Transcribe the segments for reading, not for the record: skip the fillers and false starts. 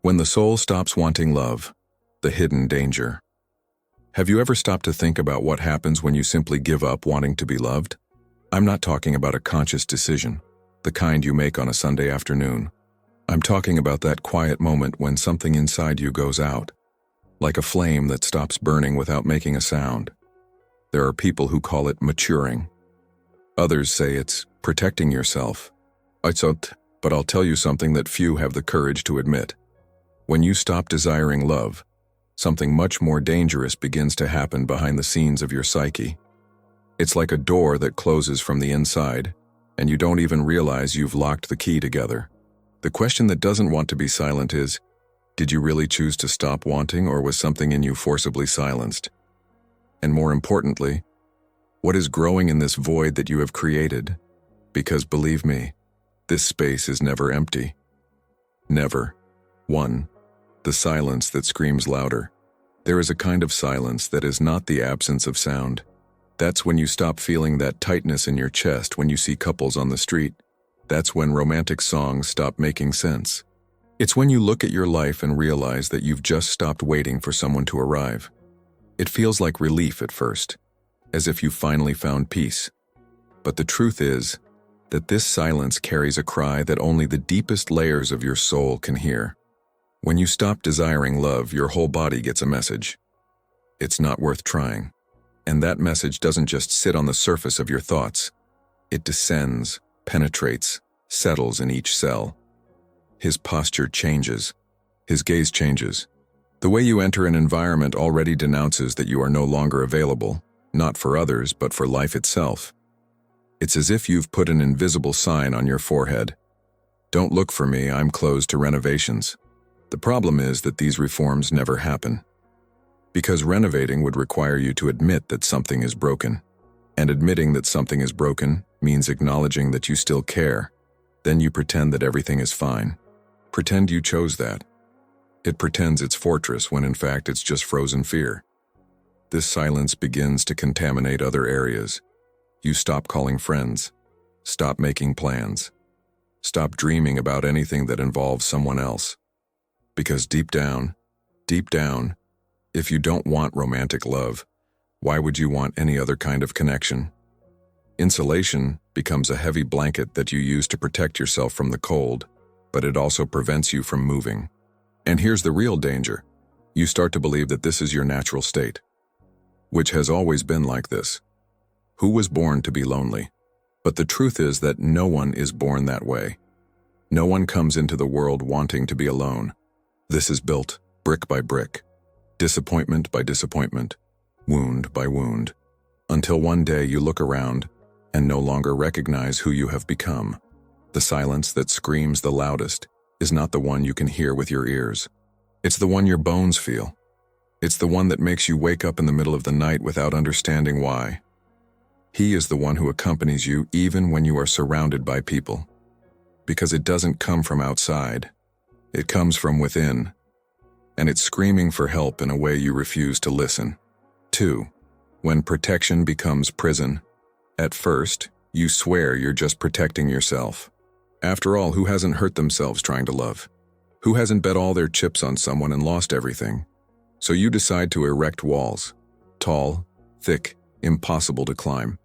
When the soul stops wanting love, the hidden danger. Have you ever stopped to think about what happens when you simply give up wanting to be loved? I'm not talking about a conscious decision, the kind you make on a Sunday afternoon. I'm talking about that quiet moment when something inside you goes out, like a flame that stops burning without making a sound. There are people who call it maturing. Others say it's protecting yourself. But I'll tell you something that few have the courage to admit. When you stop desiring love, something much more dangerous begins to happen behind the scenes of your psyche. It's like a door that closes from the inside, and you don't even realize you've locked the key together. The question that doesn't want to be silent is, did you really choose to stop wanting, or was something in you forcibly silenced? And more importantly, what is growing in this void that you have created? Because believe me, this space is never empty. Never. 1. The silence that screams louder. There is a kind of silence that is not the absence of sound. That's when you stop feeling that tightness in your chest when you see couples on the street. That's when romantic songs stop making sense. It's when you look at your life and realize that you've just stopped waiting for someone to arrive. It feels like relief at first, as if you finally found peace. But the truth is that this silence carries a cry that only the deepest layers of your soul can hear. When you stop desiring love, your whole body gets a message. It's not worth trying. And that message doesn't just sit on the surface of your thoughts. It descends, penetrates, settles in each cell. His posture changes. His gaze changes. The way you enter an environment already denounces that you are no longer available, not for others, but for life itself. It's as if you've put an invisible sign on your forehead. Don't look for me, I'm closed to renovations. The problem is that these reforms never happen. Because renovating would require you to admit that something is broken. And admitting that something is broken means acknowledging that you still care. Then you pretend that everything is fine. Pretend you chose that. It pretends it's fortress when in fact it's just frozen fear. This silence begins to contaminate other areas. You stop calling friends. Stop making plans. Stop dreaming about anything that involves someone else. Because deep down, if you don't want romantic love, why would you want any other kind of connection? Insulation becomes a heavy blanket that you use to protect yourself from the cold, but it also prevents you from moving. And here's the real danger. You start to believe that this is your natural state, which has always been like this. Who was born to be lonely? But the truth is that no one is born that way. No one comes into the world wanting to be alone. This is built brick by brick, disappointment by disappointment, wound by wound, until one day you look around and no longer recognize who you have become. The silence that screams the loudest is not the one you can hear with your ears. It's the one your bones feel. It's the one that makes you wake up in the middle of the night without understanding why. He is the one who accompanies you even when you are surrounded by people. Because it doesn't come from outside. It comes from within. And it's screaming for help in a way you refuse to listen. 2. When protection becomes prison. At first, you swear you're just protecting yourself. After all, who hasn't hurt themselves trying to love? Who hasn't bet all their chips on someone and lost everything? So you decide to erect walls. Tall, thick, impossible to climb.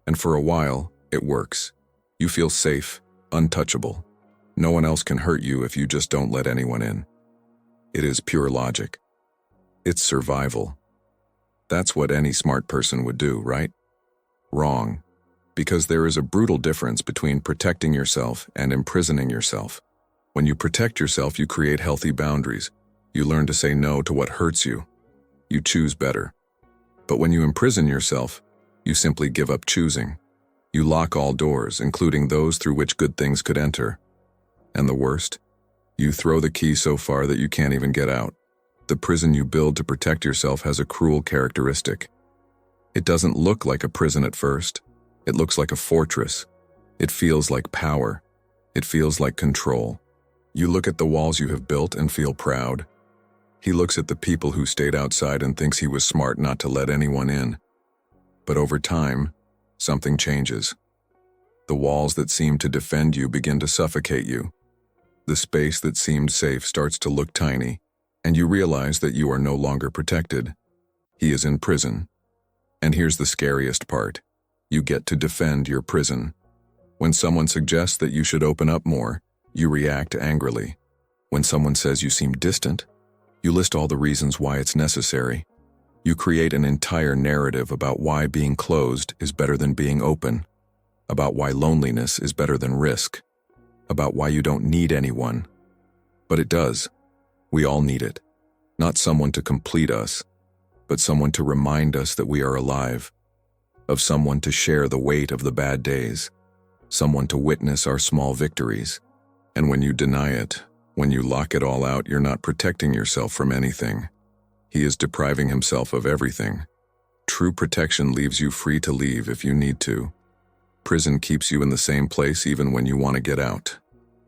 And for a while, it works. You feel safe, untouchable. No one else can hurt you if you just don't let anyone in. It is pure logic. It's survival. That's what any smart person would do, right? Wrong. Because there is a brutal difference between protecting yourself and imprisoning yourself. When you protect yourself, you create healthy boundaries. You learn to say no to what hurts you. You choose better. But when you imprison yourself, you simply give up choosing. You lock all doors, including those through which good things could enter. And the worst? You throw the key so far that you can't even get out. The prison you build to protect yourself has a cruel characteristic. It doesn't look like a prison at first. It looks like a fortress. It feels like power. It feels like control. You look at the walls you have built and feel proud. He looks at the people who stayed outside and thinks he was smart not to let anyone in. But over time, something changes. The walls that seem to defend you begin to suffocate you. The space that seemed safe starts to look tiny, and you realize that you are no longer protected. He is in prison. And here's the scariest part. You get to defend your prison. When someone suggests that you should open up more, you react angrily. When someone says you seem distant, you list all the reasons why it's necessary. You create an entire narrative about why being closed is better than being open, about why loneliness is better than risk, about why you don't need anyone. But it does. We all need it. Not someone to complete us, but someone to remind us that we are alive, of someone to share the weight of the bad days, someone to witness our small victories. And when you deny it, when you lock it all out, you're not protecting yourself from anything. He is depriving himself of everything. True protection leaves you free to leave if you need to. Prison keeps you in the same place even when you want to get out.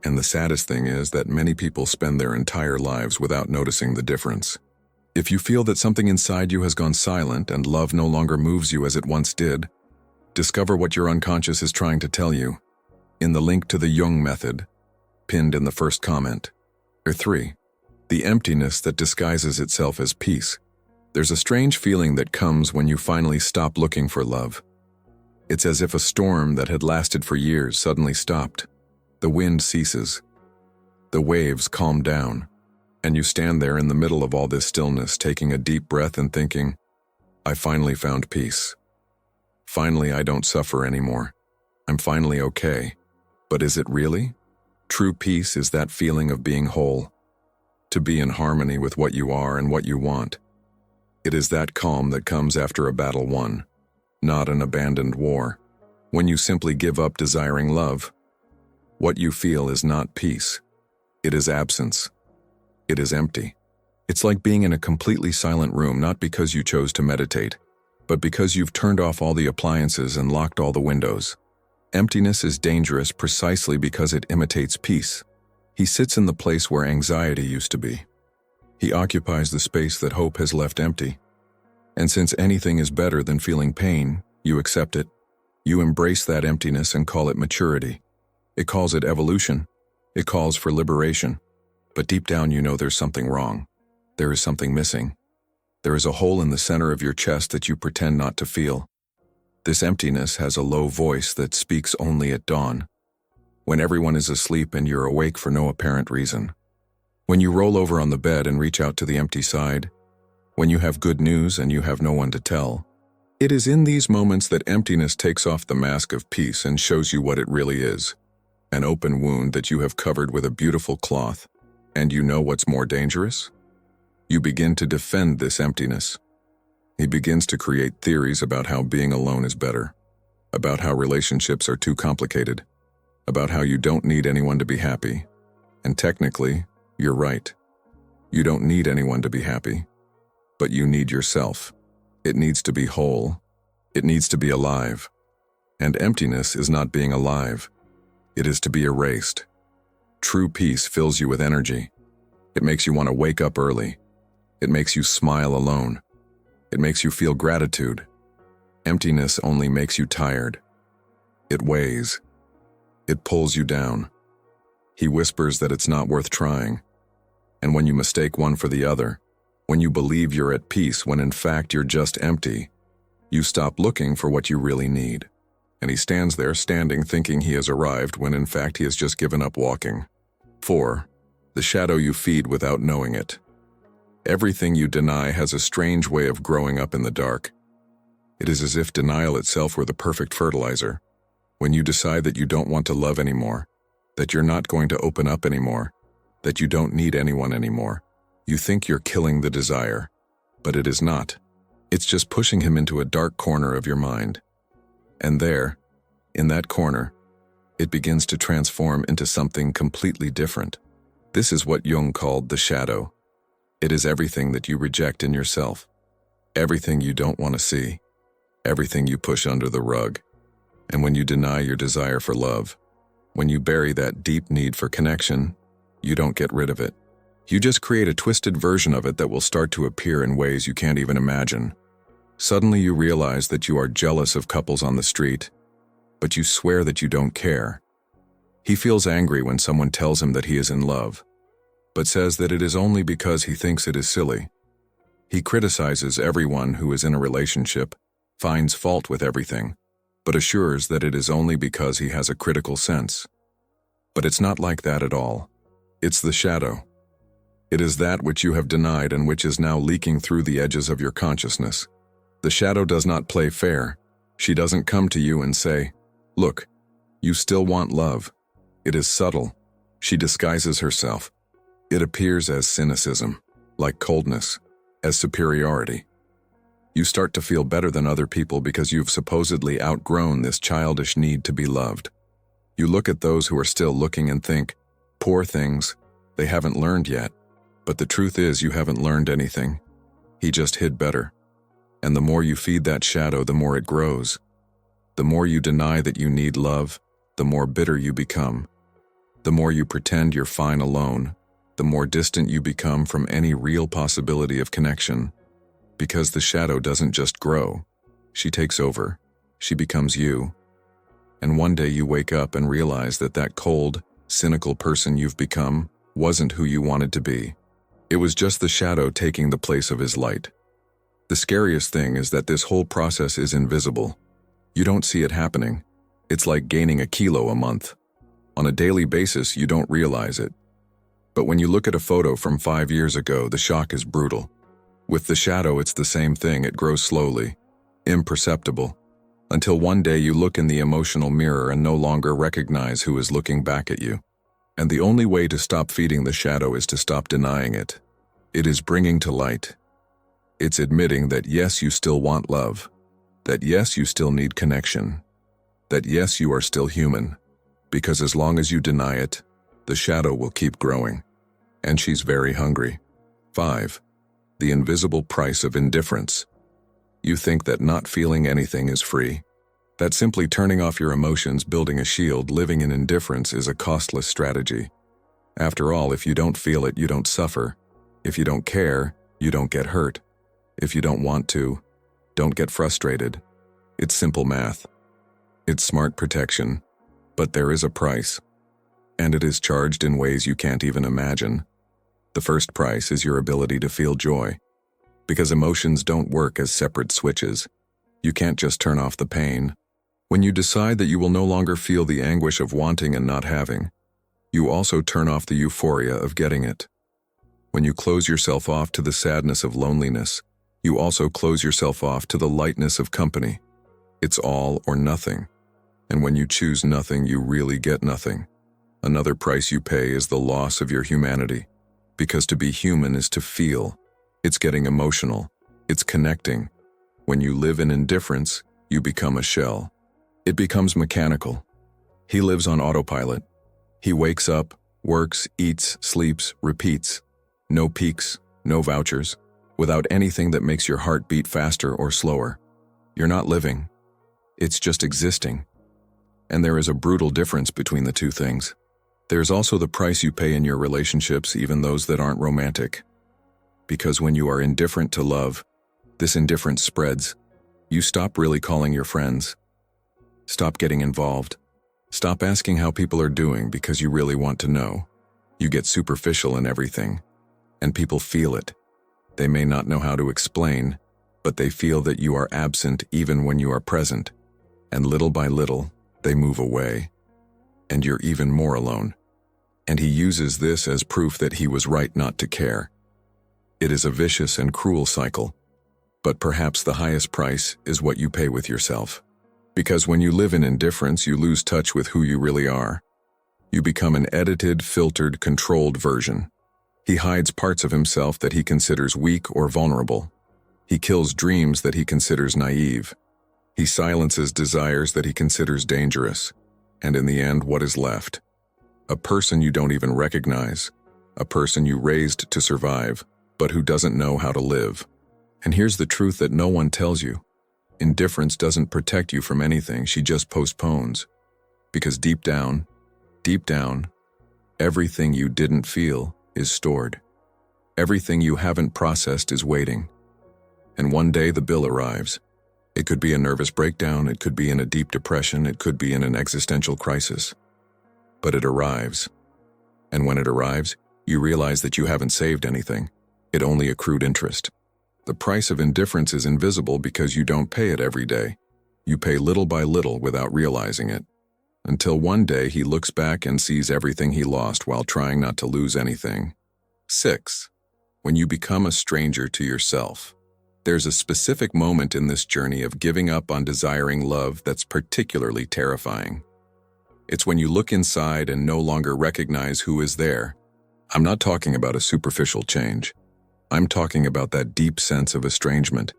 And the saddest thing is that many people spend their entire lives without noticing the difference. If you feel that something inside you has gone silent and love no longer moves you as it once did, discover what your unconscious is trying to tell you. In the link to the Jung Method, pinned in the first comment. 3. The emptiness that disguises itself as peace. There's a strange feeling that comes when you finally stop looking for love. It's as if a storm that had lasted for years suddenly stopped. The wind ceases. The waves calm down. And you stand there in the middle of all this stillness, taking a deep breath and thinking, I finally found peace. Finally, I don't suffer anymore. I'm finally okay. But is it really? True peace is that feeling of being whole, to be in harmony with what you are and what you want. It is that calm that comes after a battle won, not an abandoned war. When you simply give up desiring love, what you feel is not peace. It is absence. It is empty. It's like being in a completely silent room, not because you chose to meditate, but because you've turned off all the appliances and locked all the windows. Emptiness is dangerous precisely because it imitates peace. He sits in the place where anxiety used to be. He occupies the space that hope has left empty. And since anything is better than feeling pain, you accept it. You embrace that emptiness and call it maturity. It calls it evolution. It calls for liberation. But deep down you know there's something wrong. There is something missing. There is a hole in the center of your chest that you pretend not to feel. This emptiness has a low voice that speaks only at dawn, when everyone is asleep and you're awake for no apparent reason. When you roll over on the bed and reach out to the empty side, when you have good news and you have no one to tell. It is in these moments that emptiness takes off the mask of peace and shows you what it really is. An open wound that you have covered with a beautiful cloth. And you know what's more dangerous? You begin to defend this emptiness. He begins to create theories about how being alone is better, about how relationships are too complicated, about how you don't need anyone to be happy. And technically, you're right. You don't need anyone to be happy, but you need yourself. It needs to be whole. It needs to be alive. And emptiness is not being alive. It is to be erased. True peace fills you with energy. It makes you want to wake up early. It makes you smile alone. It makes you feel gratitude. Emptiness only makes you tired. It weighs. It pulls you down. He whispers that it's not worth trying. And when you mistake one for the other, when you believe you're at peace when in fact you're just empty, you stop looking for what you really need. And he stands there thinking he has arrived when in fact he has just given up walking. 4. The shadow you feed without knowing it. Everything you deny has a strange way of growing up in the dark. It is as if denial itself were the perfect fertilizer. When you decide that you don't want to love anymore, that you're not going to open up anymore, that you don't need anyone anymore, you think you're killing the desire. But it is not. It's just pushing him into a dark corner of your mind. And there, in that corner, it begins to transform into something completely different. This is what Jung called the shadow. It is everything that you reject in yourself, everything you don't want to see, everything you push under the rug. And when you deny your desire for love, when you bury that deep need for connection, you don't get rid of it. You just create a twisted version of it that will start to appear in ways you can't even imagine. Suddenly you realize that you are jealous of couples on the street, but you swear that you don't care. He feels angry when someone tells him that he is in love, but says that it is only because he thinks it is silly. He criticizes everyone who is in a relationship, finds fault with everything, but assures that it is only because he has a critical sense. But it's not like that at all. It's the shadow. It is that which you have denied and which is now leaking through the edges of your consciousness. The shadow does not play fair. She doesn't come to you and say, "Look, you still want love." It is subtle. She disguises herself. It appears as cynicism, like coldness, as superiority. You start to feel better than other people because you've supposedly outgrown this childish need to be loved. You look at those who are still looking and think, "Poor things, they haven't learned yet." But the truth is, you haven't learned anything. He just hid better. And the more you feed that shadow, the more it grows. The more you deny that you need love, the more bitter you become. The more you pretend you're fine alone, the more distant you become from any real possibility of connection. Because the shadow doesn't just grow. She takes over. She becomes you. And one day you wake up and realize that that cold, cynical person you've become wasn't who you wanted to be. It was just the shadow taking the place of his light. The scariest thing is that this whole process is invisible. You don't see it happening. It's like gaining a kilo a month. On a daily basis, you don't realize it. But when you look at a photo from 5 years ago, the shock is brutal. With the shadow, it's the same thing. It grows slowly, imperceptible, until one day you look in the emotional mirror and no longer recognize who is looking back at you. And the only way to stop feeding the shadow is to stop denying it. It is bringing to light. It's admitting that yes, you still want love, that yes, you still need connection, that yes, you are still human, because as long as you deny it, the shadow will keep growing. And she's very hungry. 5. The invisible price of indifference. You think that not feeling anything is free. That simply turning off your emotions, building a shield, living in indifference is a costless strategy. After all, if you don't feel it, you don't suffer. If you don't care, you don't get hurt. If you don't want to, don't get frustrated. It's simple math. It's smart protection. But there is a price. And it is charged in ways you can't even imagine. The first price is your ability to feel joy. Because emotions don't work as separate switches. You can't just turn off the pain. When you decide that you will no longer feel the anguish of wanting and not having, you also turn off the euphoria of getting it. When you close yourself off to the sadness of loneliness, you also close yourself off to the lightness of company. It's all or nothing. And when you choose nothing, you really get nothing. Another price you pay is the loss of your humanity. Because to be human is to feel. It's getting emotional. It's connecting. When you live in indifference, you become a shell. It becomes mechanical. He lives on autopilot. He wakes up, works, eats, sleeps, repeats. No peaks, no vouchers, without anything that makes your heart beat faster or slower. You're not living. It's just existing. And there is a brutal difference between the two things. There's also the price you pay in your relationships, even those that aren't romantic. Because when you are indifferent to love, this indifference spreads. You stop really calling your friends. Stop getting involved. Stop asking how people are doing because you really want to know. You get superficial in everything. And people feel it. They may not know how to explain, but they feel that you are absent even when you are present. And little by little, they move away. And you're even more alone. And he uses this as proof that he was right not to care. It is a vicious and cruel cycle. But perhaps the highest price is what you pay with yourself. Because when you live in indifference, you lose touch with who you really are. You become an edited, filtered, controlled version. He hides parts of himself that he considers weak or vulnerable. He kills dreams that he considers naive. He silences desires that he considers dangerous. And in the end, what is left? A person you don't even recognize. A person you raised to survive, but who doesn't know how to live. And here's the truth that no one tells you. Indifference doesn't protect you from anything, she just postpones. Because deep down, everything you didn't feel is stored. Everything you haven't processed is waiting. And one day the bill arrives. It could be a nervous breakdown, it could be in a deep depression, it could be in an existential crisis. But it arrives. And when it arrives, you realize that you haven't saved anything. It only accrued interest. The price of indifference is invisible because you don't pay it every day. You pay little by little without realizing it. Until one day he looks back and sees everything he lost while trying not to lose anything. 6. When you become a stranger to yourself. There's a specific moment in this journey of giving up on desiring love that's particularly terrifying. It's when you look inside and no longer recognize who is there. I'm not talking about a superficial change. I'm talking about that deep sense of estrangement,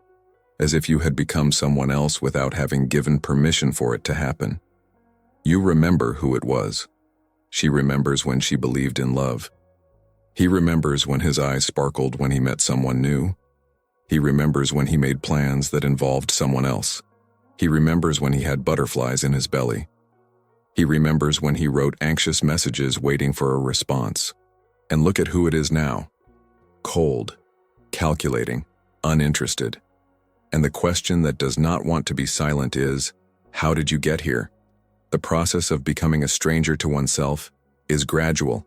as if you had become someone else without having given permission for it to happen. You remember who it was. She remembers when she believed in love. He remembers when his eyes sparkled when he met someone new. He remembers when he made plans that involved someone else. He remembers when he had butterflies in his belly. He remembers when he wrote anxious messages waiting for a response. And look at who it is now. Cold, calculating, uninterested. And the question that does not want to be silent is, how did you get here? The process of becoming a stranger to oneself is gradual.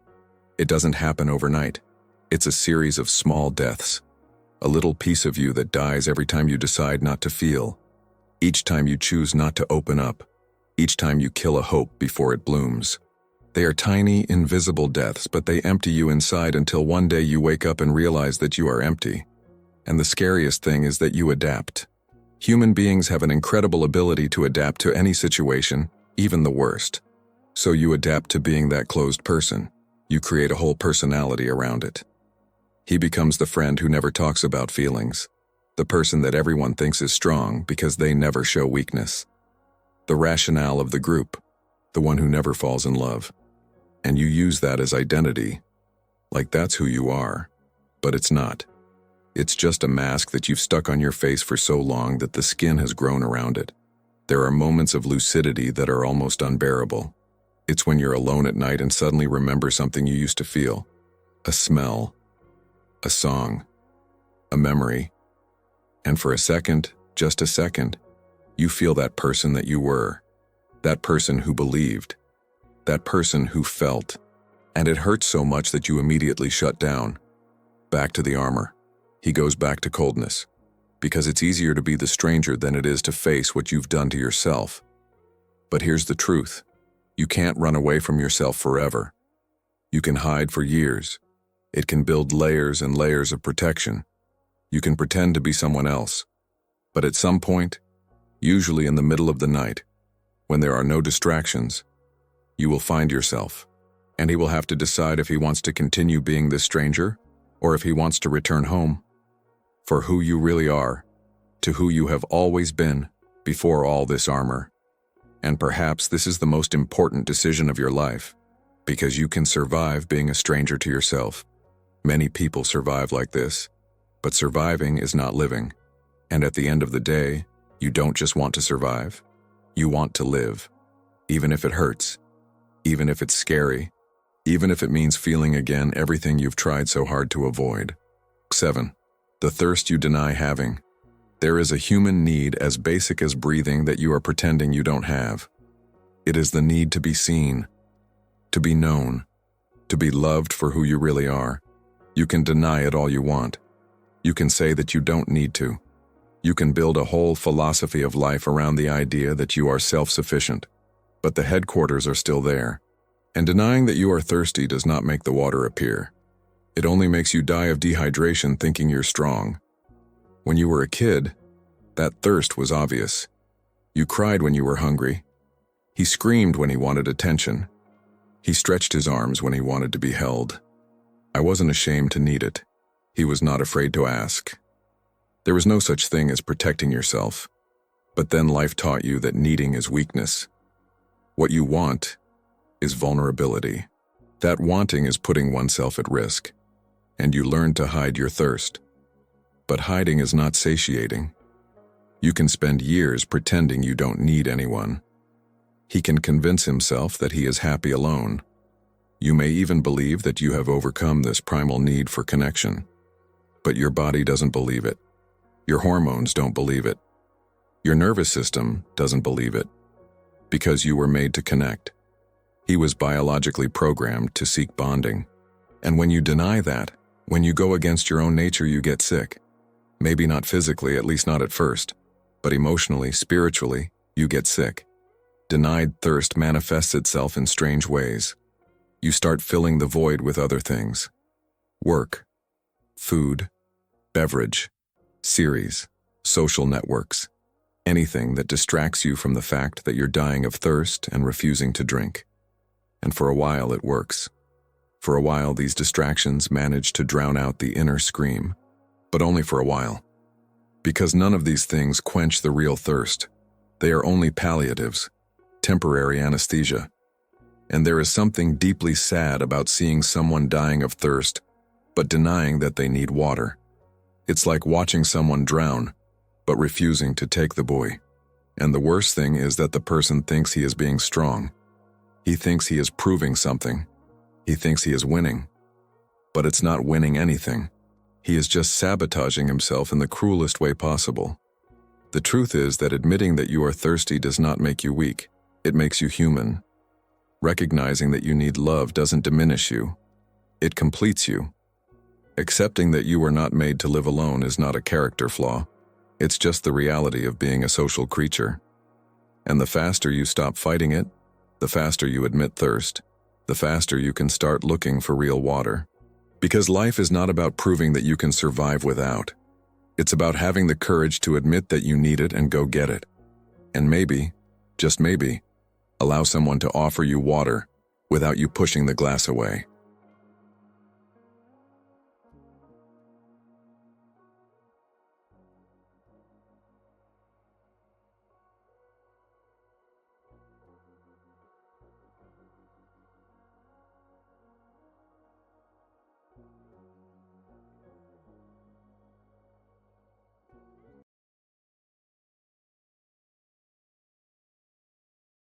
It doesn't happen overnight. It's a series of small deaths. A little piece of you that dies every time you decide not to feel. Each time you choose not to open up. Each time you kill a hope before it blooms. They are tiny, invisible deaths, but they empty you inside until one day you wake up and realize that you are empty. And the scariest thing is that you adapt. Human beings have an incredible ability to adapt to any situation, even the worst. So you adapt to being that closed person. You create a whole personality around it. He becomes the friend who never talks about feelings. The person that everyone thinks is strong because they never show weakness. The rationale of the group. The one who never falls in love. And you use that as identity. Like that's who you are. But it's not. It's just a mask that you've stuck on your face for so long that the skin has grown around it. There are moments of lucidity that are almost unbearable. It's when you're alone at night and suddenly remember something you used to feel. A smell. A song. A memory. And for a second, just a second, you feel that person that you were. That person who believed. That person who felt. And it hurts so much that you immediately shut down. Back to the armor. He goes back to coldness. Because it's easier to be the stranger than it is to face what you've done to yourself. But here's the truth. You can't run away from yourself forever. You can hide for years. It can build layers and layers of protection. You can pretend to be someone else. But at some point, usually in the middle of the night, when there are no distractions, you will find yourself. And he will have to decide if he wants to continue being this stranger or if he wants to return home. For who you really are, to who you have always been before all this armor. And perhaps this is the most important decision of your life, because you can survive being a stranger to yourself. Many people survive like this, but surviving is not living. And at the end of the day, you don't just want to survive, you want to live. Even if it hurts, even if it's scary, even if it means feeling again everything you've tried so hard to avoid. 7. The thirst you deny having. There is a human need as basic as breathing that you are pretending you don't have. It is the need to be seen, to be known, to be loved for who you really are. You can deny it all you want. You can say that you don't need to. You can build a whole philosophy of life around the idea that you are self-sufficient. But the headquarters are still there. And denying that you are thirsty does not make the water appear. It only makes you die of dehydration thinking you're strong. When you were a kid, that thirst was obvious. You cried when you were hungry. He screamed when he wanted attention. He stretched his arms when he wanted to be held. I wasn't ashamed to need it. He was not afraid to ask. There was no such thing as protecting yourself. But then life taught you that needing is weakness. What you want is vulnerability. That wanting is putting oneself at risk. And you learn to hide your thirst. But hiding is not satiating. You can spend years pretending you don't need anyone. He can convince himself that he is happy alone. You may even believe that you have overcome this primal need for connection. But your body doesn't believe it. Your hormones don't believe it. Your nervous system doesn't believe it. Because you were made to connect. He was biologically programmed to seek bonding. And when you deny that, when you go against your own nature, you get sick. Maybe not physically, at least not at first, but emotionally, spiritually, you get sick. Denied thirst manifests itself in strange ways. You start filling the void with other things. Work, food, beverage, series, social networks, anything that distracts you from the fact that you're dying of thirst and refusing to drink. And for a while it works. For a while these distractions manage to drown out the inner scream, but only for a while. Because none of these things quench the real thirst. They are only palliatives, temporary anesthesia. And there is something deeply sad about seeing someone dying of thirst, but denying that they need water. It's like watching someone drown, but refusing to take the buoy. And the worst thing is that the person thinks he is being strong. He thinks he is proving something. He thinks he is winning. But it's not winning anything. He is just sabotaging himself in the cruelest way possible. The truth is that admitting that you are thirsty does not make you weak. It makes you human. Recognizing that you need love doesn't diminish you. It completes you. Accepting that you are not made to live alone is not a character flaw. It's just the reality of being a social creature. And the faster you stop fighting it, the faster you admit thirst, the faster you can start looking for real water. Because life is not about proving that you can survive without. It's about having the courage to admit that you need it and go get it. And maybe, just maybe, allow someone to offer you water without you pushing the glass away.